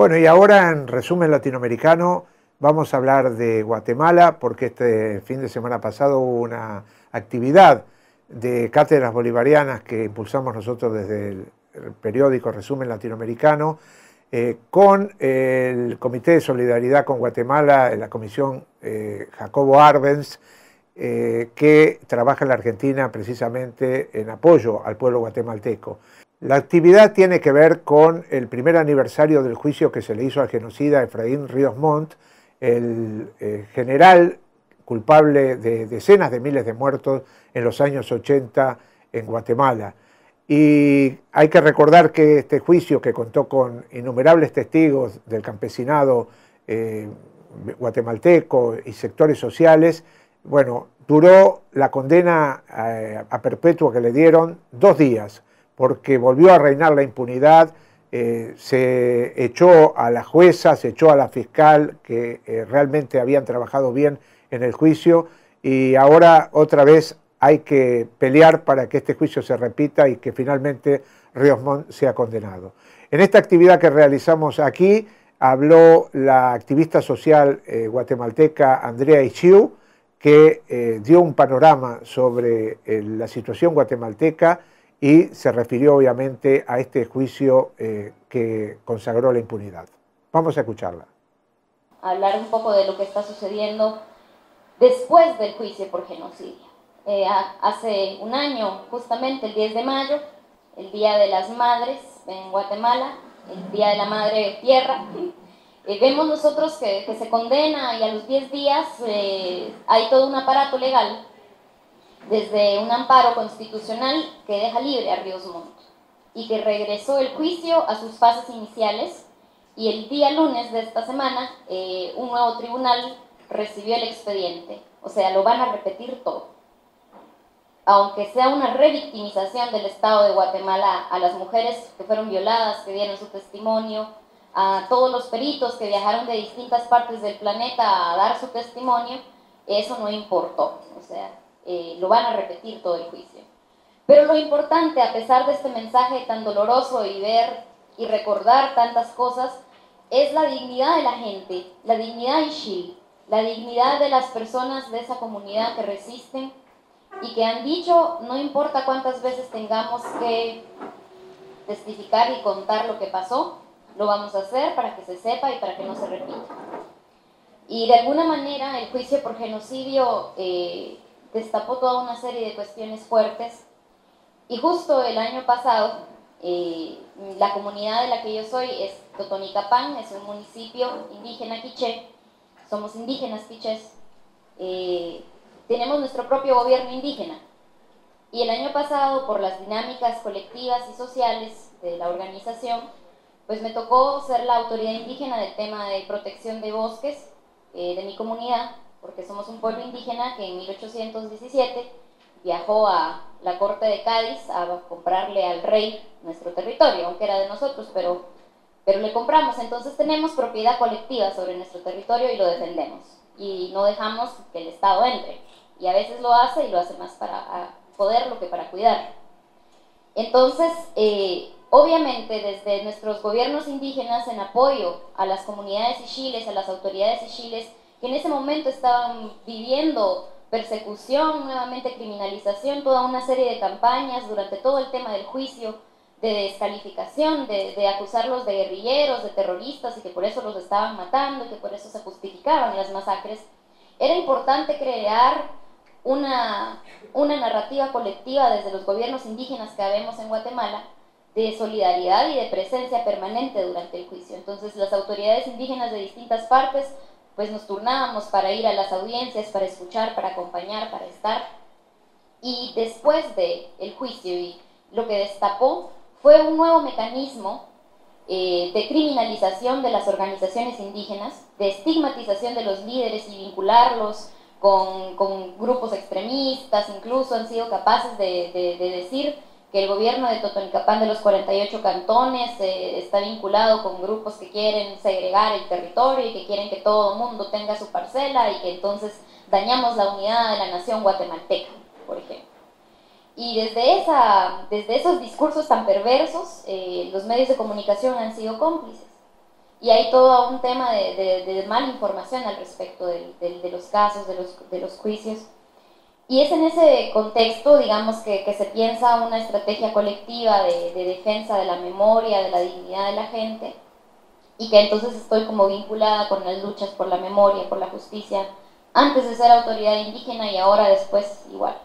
Bueno, y ahora en resumen latinoamericano vamos a hablar de Guatemala porque este fin de semana pasado hubo una actividad de cátedras bolivarianas que impulsamos nosotros desde el periódico Resumen Latinoamericano con el Comité de Solidaridad con Guatemala, en la comisión Jacobo Arbenz, que trabaja en la Argentina precisamente en apoyo al pueblo guatemalteco. La actividad tiene que ver con el primer aniversario del juicio que se le hizo al genocida Efraín Ríos Montt, el general culpable de decenas de miles de muertos en los años 80 en Guatemala. Y hay que recordar que este juicio, que contó con innumerables testigos del campesinado guatemalteco y sectores sociales, bueno, duró la condena a perpetua que le dieron 2 días, porque volvió a reinar la impunidad, se echó a la jueza, se echó a la fiscal, que realmente habían trabajado bien en el juicio, y ahora otra vez hay que pelear para que este juicio se repita y que finalmente Ríos Montt sea condenado. En esta actividad que realizamos aquí, habló la activista social guatemalteca Andrea Ichiu, que dio un panorama sobre la situación guatemalteca y se refirió obviamente a este juicio que consagró la impunidad. Vamos a escucharla. Hablar un poco de lo que está sucediendo después del juicio por genocidio. Hace un año, justamente el 10 de mayo, el Día de las Madres en Guatemala, el Día de la Madre Tierra, vemos nosotros que se condena y a los 10 días hay todo un aparato legal, desde un amparo constitucional que deja libre a Ríos Montt y que regresó el juicio a sus fases iniciales, y el día lunes de esta semana un nuevo tribunal recibió el expediente, o sea, lo van a repetir todo. Aunque sea una revictimización del Estado de Guatemala a las mujeres que fueron violadas, que dieron su testimonio, a todos los peritos que viajaron de distintas partes del planeta a dar su testimonio, eso no importó, o sea, lo van a repetir todo el juicio. Pero lo importante, a pesar de este mensaje tan doloroso y ver y recordar tantas cosas, es la dignidad de la gente, la dignidad Ixil, la dignidad de las personas de esa comunidad que resisten y que han dicho, no importa cuántas veces tengamos que testificar y contar lo que pasó, lo vamos a hacer para que se sepa y para que no se repita. Y de alguna manera el juicio por genocidio destapó toda una serie de cuestiones fuertes, y justo el año pasado la comunidad de la que yo soy es Totonicapán, es un municipio indígena quiché, somos indígenas quichés, tenemos nuestro propio gobierno indígena, y el año pasado, por las dinámicas colectivas y sociales de la organización, pues me tocó ser la autoridad indígena del tema de protección de bosques de mi comunidad, porque somos un pueblo indígena que en 1817 viajó a la corte de Cádiz a comprarle al rey nuestro territorio, aunque era de nosotros, pero le compramos. Entonces tenemos propiedad colectiva sobre nuestro territorio y lo defendemos, y no dejamos que el Estado entre, y a veces lo hace, y lo hace más para poderlo que para cuidar. Entonces, obviamente desde nuestros gobiernos indígenas, en apoyo a las comunidades ixiles, a las autoridades ixiles, que en ese momento estaban viviendo persecución, nuevamente criminalización, toda una serie de campañas durante todo el tema del juicio, de descalificación, de acusarlos de guerrilleros, de terroristas, y que por eso los estaban matando, que por eso se justificaban las masacres. Era importante crear una narrativa colectiva desde los gobiernos indígenas que habemos en Guatemala, de solidaridad y de presencia permanente durante el juicio. Entonces las autoridades indígenas de distintas partes pues nos turnábamos para ir a las audiencias, para escuchar, para acompañar, para estar. Y después del juicio, y lo que destapó fue un nuevo mecanismo de criminalización de las organizaciones indígenas, de estigmatización de los líderes y vincularlos con grupos extremistas. Incluso han sido capaces de decir que el gobierno de Totonicapán, de los 48 cantones, está vinculado con grupos que quieren segregar el territorio y que quieren que todo el mundo tenga su parcela, y que entonces dañamos la unidad de la nación guatemalteca, por ejemplo. Y desde esos discursos tan perversos, los medios de comunicación han sido cómplices. y hay todo un tema de mala información al respecto de los casos, de los juicios. Y es en ese contexto, digamos, que se piensa una estrategia colectiva de defensa de la memoria, de la dignidad de la gente, y que entonces estoy como vinculada con las luchas por la memoria, por la justicia, antes de ser autoridad indígena y ahora después igual.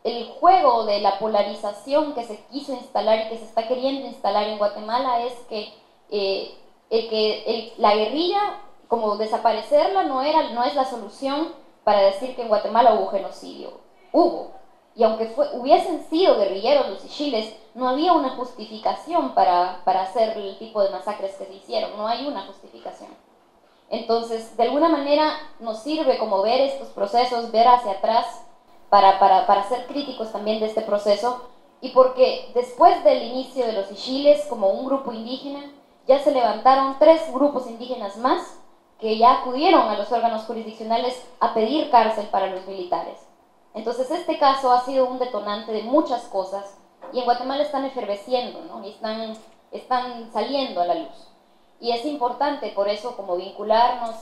El juego de la polarización que se quiso instalar y que se está queriendo instalar en Guatemala es que la guerrilla, como desaparecerla, no es la solución para decir que en Guatemala hubo genocidio. Hubo. Y aunque hubiesen sido guerrilleros los ixiles, no había una justificación para hacer el tipo de masacres que se hicieron. No hay una justificación. Entonces, de alguna manera nos sirve como ver estos procesos, ver hacia atrás, para ser críticos también de este proceso, y porque después del inicio de los ixiles, como un grupo indígena, ya se levantaron 3 grupos indígenas más que ya acudieron a los órganos jurisdiccionales a pedir cárcel para los militares. Entonces este caso ha sido un detonante de muchas cosas y en Guatemala están efervesciendo, ¿no? Y están saliendo a la luz. Y es importante por eso como vincularnos,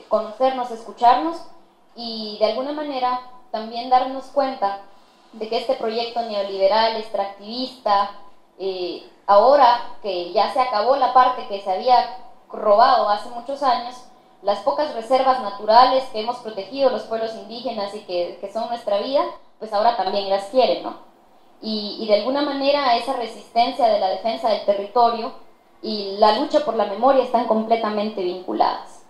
conocernos, escucharnos y de alguna manera también darnos cuenta de que este proyecto neoliberal, extractivista, ahora que ya se acabó la parte que se había robado hace muchos años, las pocas reservas naturales que hemos protegido los pueblos indígenas y que son nuestra vida, pues ahora también las quieren, ¿no? Y de alguna manera esa resistencia de la defensa del territorio y la lucha por la memoria están completamente vinculadas.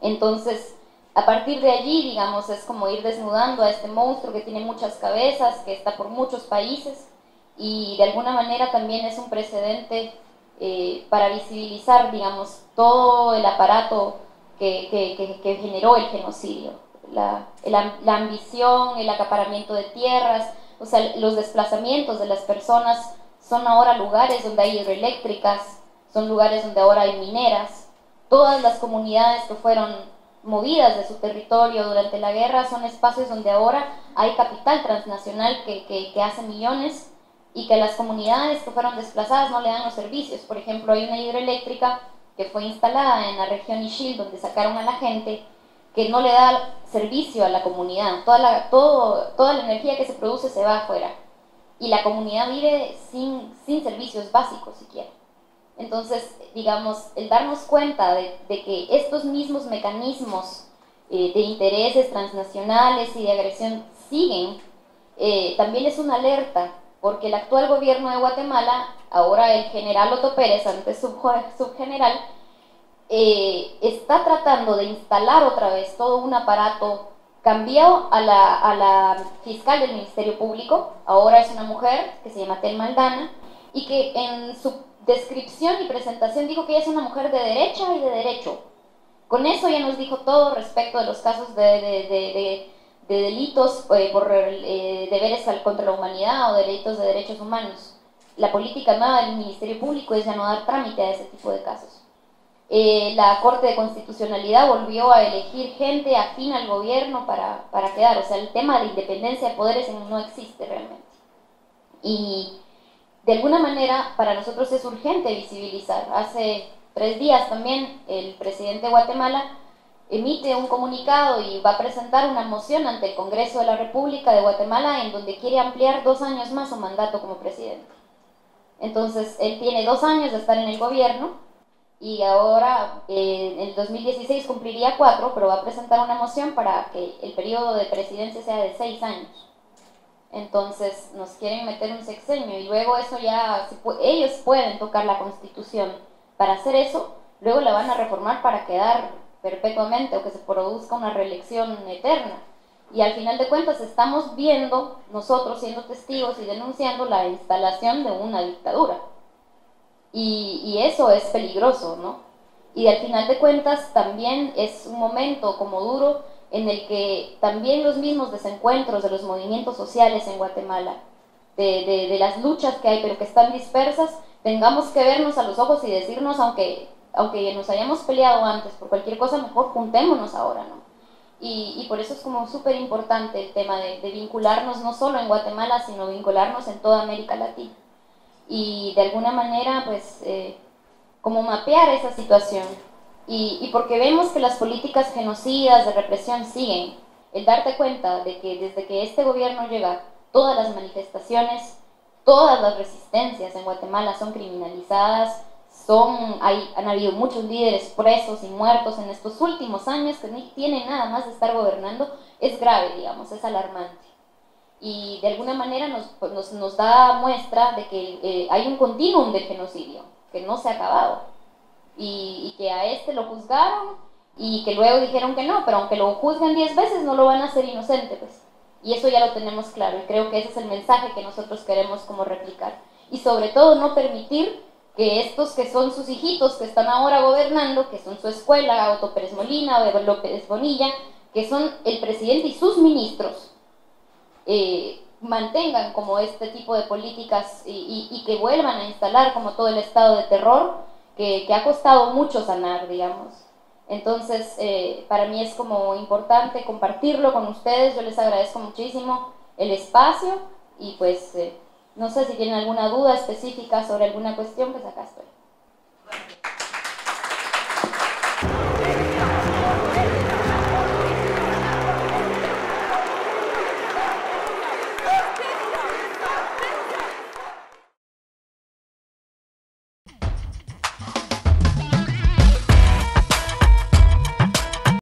Entonces, a partir de allí, digamos, es como ir desnudando a este monstruo que tiene muchas cabezas, que está por muchos países, y de alguna manera también es un precedente para visibilizar, digamos, todo el aparato que generó el genocidio, la ambición, el acaparamiento de tierras, o sea, los desplazamientos de las personas son ahora lugares donde hay hidroeléctricas, son lugares donde ahora hay mineras, todas las comunidades que fueron movidas de su territorio durante la guerra son espacios donde ahora hay capital transnacional que hace millones y que las comunidades que fueron desplazadas no le dan los servicios. Por ejemplo, hay una hidroeléctrica que fue instalada en la región Ixil, donde sacaron a la gente, que no le da servicio a la comunidad. Toda la energía que se produce se va afuera. Y la comunidad vive sin servicios básicos siquiera. Entonces, digamos, el darnos cuenta de que estos mismos mecanismos de intereses transnacionales y de agresión siguen, también es una alerta, porque el actual gobierno de Guatemala, ahora el general Otto Pérez, antes subgeneral, está tratando de instalar otra vez todo un aparato. Cambió a la fiscal del Ministerio Público, ahora es una mujer que se llama Telma Aldana, y que en su descripción y presentación dijo que ella es una mujer de derecha y de derecho. Con eso ya nos dijo todo respecto de los casos de delitos por deberes contra la humanidad o delitos de derechos humanos. La política nueva del Ministerio Público es ya no dar trámite a ese tipo de casos. La Corte de Constitucionalidad volvió a elegir gente afín al gobierno para quedar. O sea, el tema de independencia de poderes no existe realmente. Y de alguna manera para nosotros es urgente visibilizar. Hace 3 días también el presidente de Guatemala emite un comunicado y va a presentar una moción ante el Congreso de la República de Guatemala en donde quiere ampliar 2 años más su mandato como presidente. Entonces él tiene 2 años de estar en el gobierno y ahora en el 2016 cumpliría 4, pero va a presentar una moción para que el periodo de presidencia sea de 6 años. Entonces nos quieren meter un sexenio y luego eso ya, ellos pueden tocar la Constitución. Para hacer eso, luego la van a reformar para quedar perpetuamente o que se produzca una reelección eterna. Y al final de cuentas estamos viendo, nosotros siendo testigos y denunciando la instalación de una dictadura. Y eso es peligroso, ¿no? Y al final de cuentas también es un momento como duro en el que también los mismos desencuentros de los movimientos sociales en Guatemala, de las luchas que hay pero que están dispersas, tengamos que vernos a los ojos y decirnos, aunque nos hayamos peleado antes por cualquier cosa, mejor juntémonos ahora, ¿no? Y por eso es como súper importante el tema de vincularnos no solo en Guatemala, sino vincularnos en toda América Latina. Y de alguna manera, pues, como mapear esa situación. y porque vemos que las políticas genocidas de represión siguen. El darte cuenta de que desde que este gobierno llega, todas las manifestaciones, todas las resistencias en Guatemala son criminalizadas, han habido muchos líderes presos y muertos en estos últimos años que no tienen nada más de estar gobernando, es grave, digamos, es alarmante. Y de alguna manera nos da muestra de que hay un continuum del genocidio, que no se ha acabado, y que a este lo juzgaron y que luego dijeron que no, pero aunque lo juzguen 10 veces no lo van a hacer inocente, pues. Y eso ya lo tenemos claro, y creo que ese es el mensaje que nosotros queremos como replicar. Y sobre todo no permitir que estos que son sus hijitos, que están ahora gobernando, que son su escuela, Otto Pérez Molina, o López Bonilla, que son el presidente y sus ministros, mantengan como este tipo de políticas y que vuelvan a instalar como todo el estado de terror que ha costado mucho sanar, digamos. Entonces, para mí es como importante compartirlo con ustedes. Yo les agradezco muchísimo el espacio y pues no sé si tienen alguna duda específica sobre alguna cuestión, pues acá estoy.